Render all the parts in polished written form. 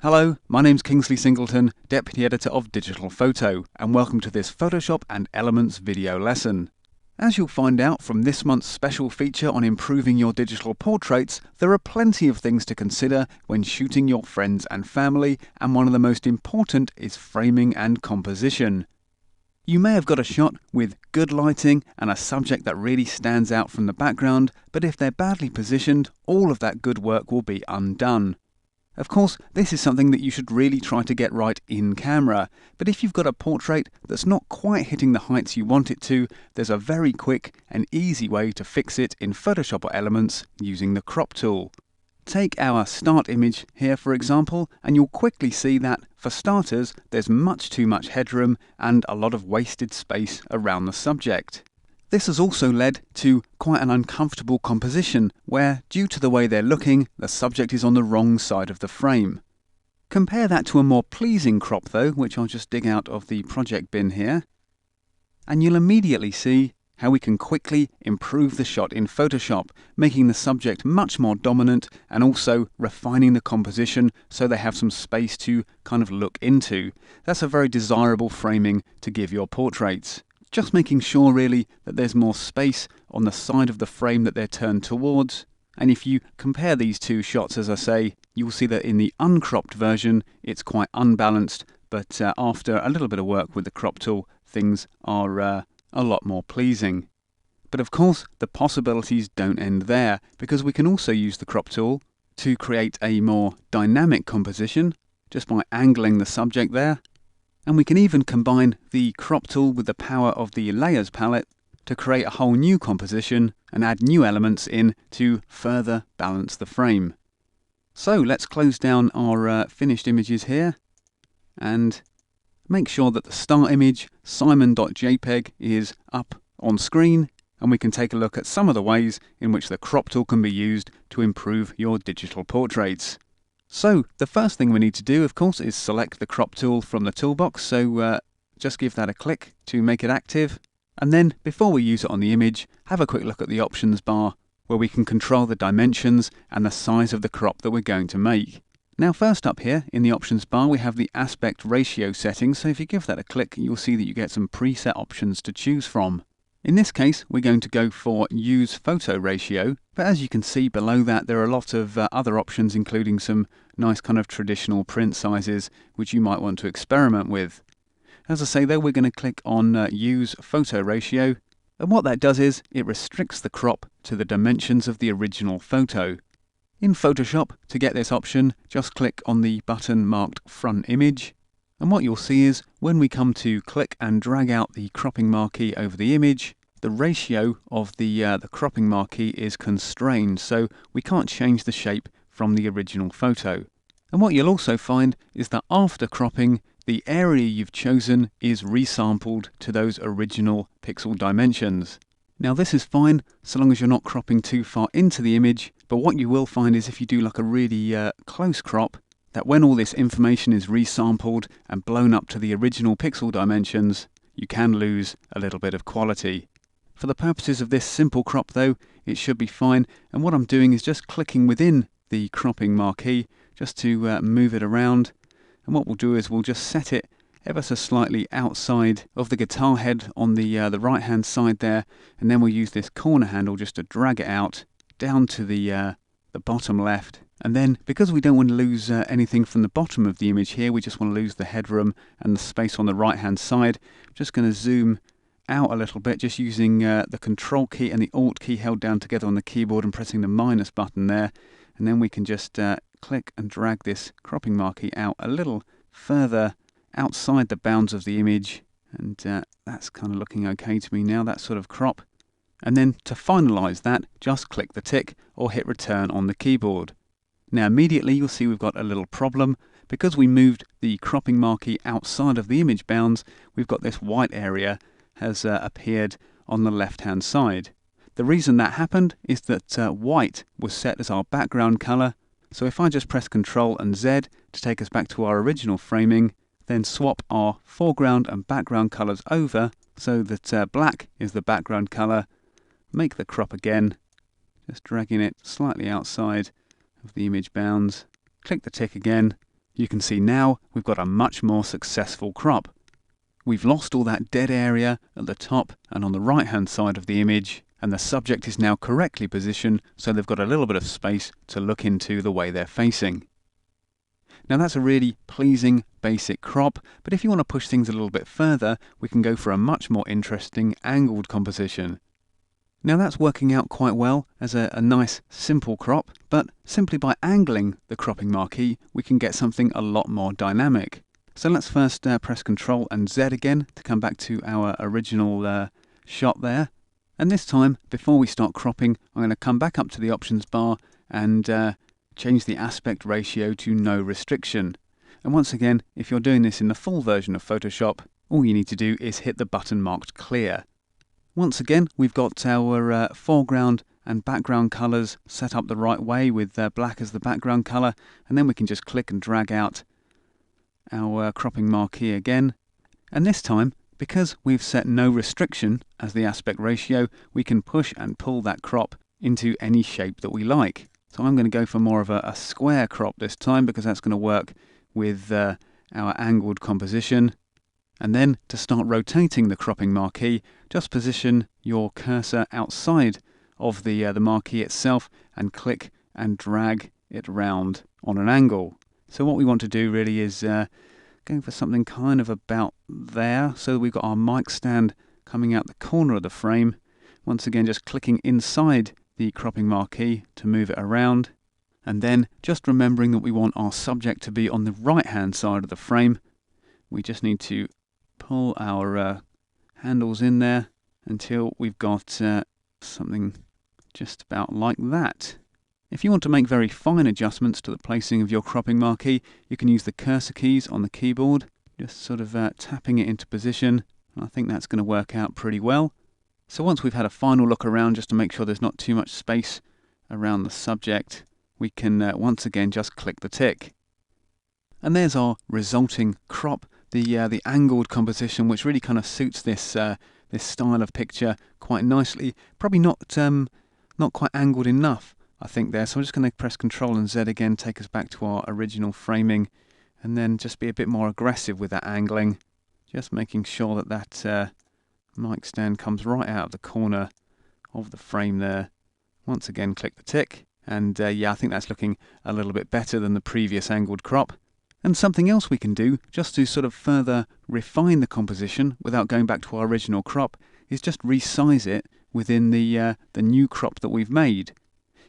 Hello, my name's Kingsley Singleton, Deputy Editor of Digital Photo, and welcome to this Photoshop and Elements video lesson. As you'll find out from this month's special feature on improving your digital portraits, there are plenty of things to consider when shooting your friends and family, and one of the most important is framing and composition. You may have got a shot with good lighting and a subject that really stands out from the background, but if they're badly positioned, all of that good work will be undone. Of course, this is something that you should really try to get right in camera, but if you've got a portrait that's not quite hitting the heights you want it to, there's a very quick and easy way to fix it in Photoshop or Elements using the crop tool. Take our start image here for example, and you'll quickly see that, for starters, there's much too much headroom and a lot of wasted space around the subject. This has also led to quite an uncomfortable composition where, due to the way they're looking, the subject is on the wrong side of the frame. Compare that to a more pleasing crop though, which I'll just dig out of the project bin here, and you'll immediately see how we can quickly improve the shot in Photoshop, making the subject much more dominant and also refining the composition so they have some space to kind of look into. That's a very desirable framing to give your portraits. Just making sure really that there's more space on the side of the frame that they're turned towards. And if you compare these two shots, as I say, you'll see that in the uncropped version it's quite unbalanced, but after a little bit of work with the crop tool, things are a lot more pleasing. But of course, the possibilities don't end there, because we can also use the crop tool to create a more dynamic composition just by angling the subject there. And we can even combine the crop tool with the power of the layers palette to create a whole new composition and add new elements in to further balance the frame. So let's close down our finished images here and make sure that the start image, simon.jpg, is up on screen, and we can take a look at some of the ways in which the crop tool can be used to improve your digital portraits. So, the first thing we need to do, of course, is select the crop tool from the toolbox, so just give that a click to make it active. And then, before we use it on the image, have a quick look at the options bar, where we can control the dimensions and the size of the crop that we're going to make. Now, first up here, in the options bar, we have the aspect ratio settings, so if you give that a click, you'll see that you get some preset options to choose from. In this case, we're going to go for Use Photo Ratio, but as you can see below that, there are a lot of other options, including some nice kind of traditional print sizes, which you might want to experiment with. As I say though, we're going to click on Use Photo Ratio, and what that does is, it restricts the crop to the dimensions of the original photo. In Photoshop, to get this option, just click on the button marked Front Image, and what you'll see is, when we come to click and drag out the cropping marquee over the image, the ratio of the cropping marquee is constrained, so we can't change the shape from the original photo. And what you'll also find is that after cropping, the area you've chosen is resampled to those original pixel dimensions. Now this is fine, so long as you're not cropping too far into the image, but what you will find is if you do like a really close crop, that when all this information is resampled and blown up to the original pixel dimensions, you can lose a little bit of quality. For the purposes of this simple crop though, it should be fine, and what I'm doing is just clicking within the cropping marquee just to move it around, and what we'll do is we'll just set it ever so slightly outside of the guitar head on the right hand side there, and then we'll use this corner handle just to drag it out down to the bottom left. And then, because we don't want to lose anything from the bottom of the image here, we just want to lose the headroom and the space on the right hand side. I'm just going to zoom out a little bit, just using the Control key and the Alt key held down together on the keyboard and pressing the minus button there. And then we can just click and drag this cropping marquee out a little further outside the bounds of the image. And that's kind of looking okay to me now, that sort of crop. And then to finalize that, just click the tick or hit return on the keyboard. Now immediately you'll see we've got a little problem. Because we moved the cropping marquee outside of the image bounds, we've got this white area has appeared on the left hand side. The reason that happened is that white was set as our background color, so if I just press Ctrl and Z to take us back to our original framing, then swap our foreground and background colors over so that black is the background color, make the crop again, just dragging it slightly outside of the image bounds, click the tick again, you can see now we've got a much more successful crop. We've lost all that dead area at the top and on the right hand side of the image, and the subject is now correctly positioned so they've got a little bit of space to look into the way they're facing. Now that's a really pleasing basic crop, but if you want to push things a little bit further, we can go for a much more interesting angled composition. Now that's working out quite well as a nice simple crop, but simply by angling the cropping marquee we can get something a lot more dynamic. So let's first press Ctrl and Z again to come back to our original shot there. And this time, before we start cropping, I'm going to come back up to the options bar and change the aspect ratio to no restriction. And once again, if you're doing this in the full version of Photoshop, all you need to do is hit the button marked clear. Once again, we've got our foreground and background colours set up the right way with black as the background colour, and then we can just click and drag out our cropping marquee again. And this time, because we've set no restriction as the aspect ratio, we can push and pull that crop into any shape that we like. So I'm going to go for more of a square crop this time because that's going to work with our angled composition. And then to start rotating the cropping marquee, just position your cursor outside of the marquee itself and click and drag it round on an angle. So what we want to do really is going for something kind of about there. So we've got our mic stand coming out the corner of the frame. Once again, just clicking inside the cropping marquee to move it around. And then just remembering that we want our subject to be on the right hand side of the frame. We just need to pull our handles in there until we've got something just about like that. If you want to make very fine adjustments to the placing of your cropping marquee, you can use the cursor keys on the keyboard, just sort of tapping it into position, and I think that's going to work out pretty well. So once we've had a final look around just to make sure there's not too much space around the subject, we can once again just click the tick. And there's our resulting crop, the angled composition, which really kind of suits this this style of picture quite nicely. Probably not quite angled enough, I think there. So I'm just going to press Ctrl and Z again, take us back to our original framing, and then just be a bit more aggressive with that angling, just making sure that that mic stand comes right out of the corner of the frame there. Once again, click the tick, and yeah, I think that's looking a little bit better than the previous angled crop. And something else we can do, just to sort of further refine the composition without going back to our original crop, is just resize it within the new crop that we've made.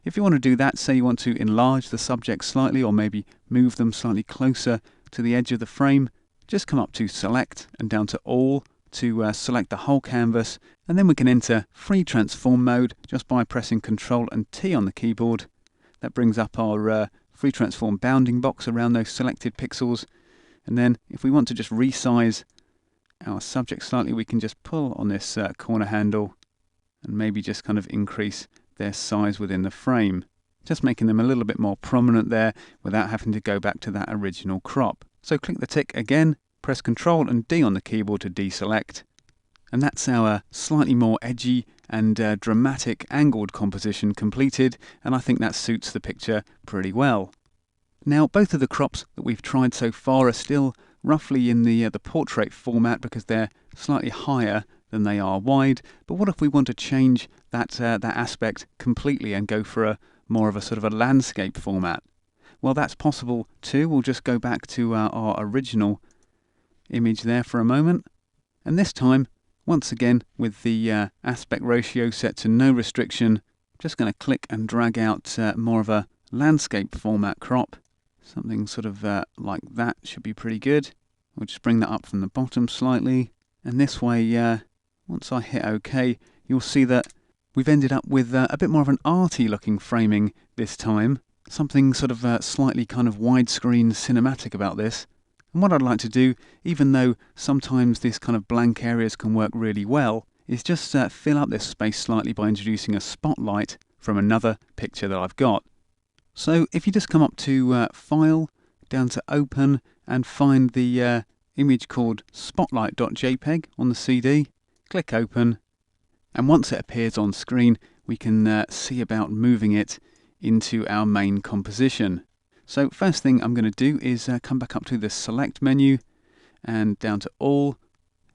If you want to do that, say you want to enlarge the subject slightly or maybe move them slightly closer to the edge of the frame, just come up to Select and down to All to select the whole canvas, and then we can enter Free Transform mode just by pressing Ctrl and T on the keyboard. That brings up our Free Transform bounding box around those selected pixels, and then if we want to just resize our subject slightly, we can just pull on this corner handle and maybe just kind of increase their size within the frame, just making them a little bit more prominent there without having to go back to that original crop. So click the tick again, press Ctrl and D on the keyboard to deselect, and that's our slightly more edgy and dramatic angled composition completed, and I think that suits the picture pretty well. Now both of the crops that we've tried so far are still roughly in the portrait format because they're slightly higher than they are wide, but what if we want to change that aspect completely and go for a more of a sort of a landscape format? Well, that's possible too. We'll just go back to our original image there for a moment, and this time, once again with the aspect ratio set to no restriction, just going to click and drag out more of a landscape format crop. Something sort of like that should be pretty good. We'll just bring that up from the bottom slightly, and this way, once I hit OK, you'll see that we've ended up with a bit more of an arty looking framing this time. Something sort of slightly kind of widescreen cinematic about this. And what I'd like to do, even though sometimes this kind of blank areas can work really well, is just fill up this space slightly by introducing a spotlight from another picture that I've got. So if you just come up to File, down to Open, and find the image called spotlight.jpg on the CD, click Open, and once it appears on screen, we can see about moving it into our main composition. So first thing I'm going to do is come back up to the select menu and down to all,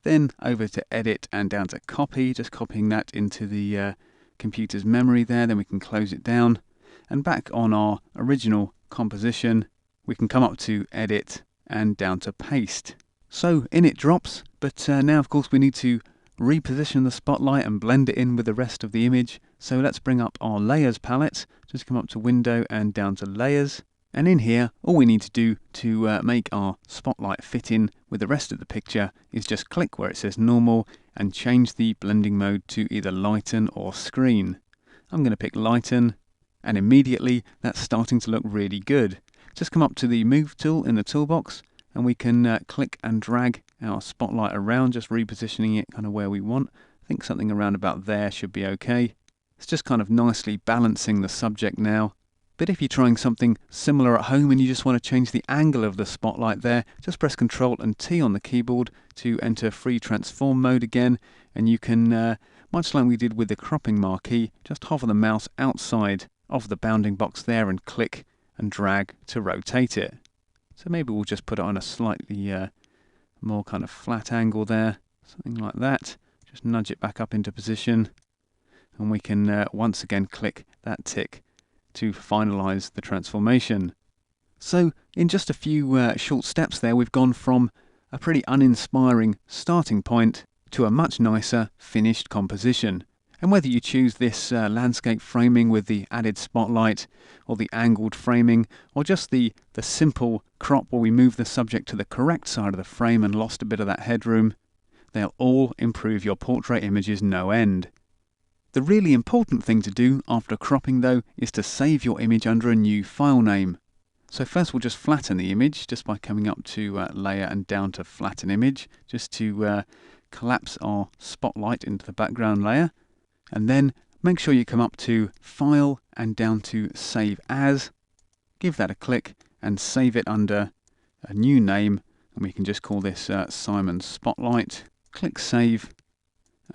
then over to edit and down to copy, just copying that into the computer's memory there, then we can close it down. And back on our original composition, we can come up to edit and down to paste. So in it drops, but now of course we need to reposition the spotlight and blend it in with the rest of the image. So let's bring up our layers palette, just come up to window and down to layers. And in here, all we need to do to make our spotlight fit in with the rest of the picture is just click where it says normal and change the blending mode to either lighten or screen. I'm going to pick lighten, and immediately that's starting to look really good. Just come up to the move tool in the toolbox and we can click and drag our spotlight around, just repositioning it kind of where we want. I think something around about there should be okay. It's just kind of nicely balancing the subject now. But if you're trying something similar at home and you just want to change the angle of the spotlight there, just press Ctrl and T on the keyboard to enter free transform mode again, and you can, much like we did with the cropping marquee, just hover the mouse outside of the bounding box there and click and drag to rotate it. So maybe we'll just put it on a slightly more kind of flat angle there, something like that. Just nudge it back up into position, and we can once again click that tick to finalize the transformation. So in just a few short steps there, we've gone from a pretty uninspiring starting point to a much nicer finished composition. And whether you choose this landscape framing with the added spotlight, or the angled framing, or just the simple crop where we move the subject to the correct side of the frame and lost a bit of that headroom, they'll all improve your portrait images no end. The really important thing to do after cropping though is to save your image under a new file name. So first we'll just flatten the image just by coming up to layer and down to flatten image, just to collapse our spotlight into the background layer. And then make sure you come up to file and down to save as, give that a click and save it under a new name, and we can just call this Simon Spotlight. Click save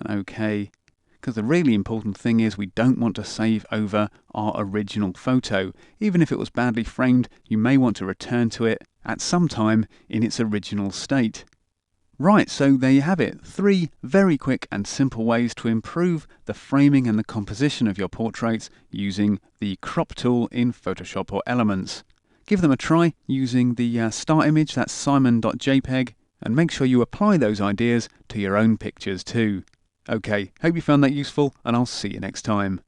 and OK. Because the really important thing is we don't want to save over our original photo. Even if it was badly framed, you may want to return to it at some time in its original state. Right, so there you have it. 3 very quick and simple ways to improve the framing and the composition of your portraits using the crop tool in Photoshop or Elements. Give them a try using the start image, that's simon.jpg, and make sure you apply those ideas to your own pictures too. Okay, hope you found that useful, and I'll see you next time.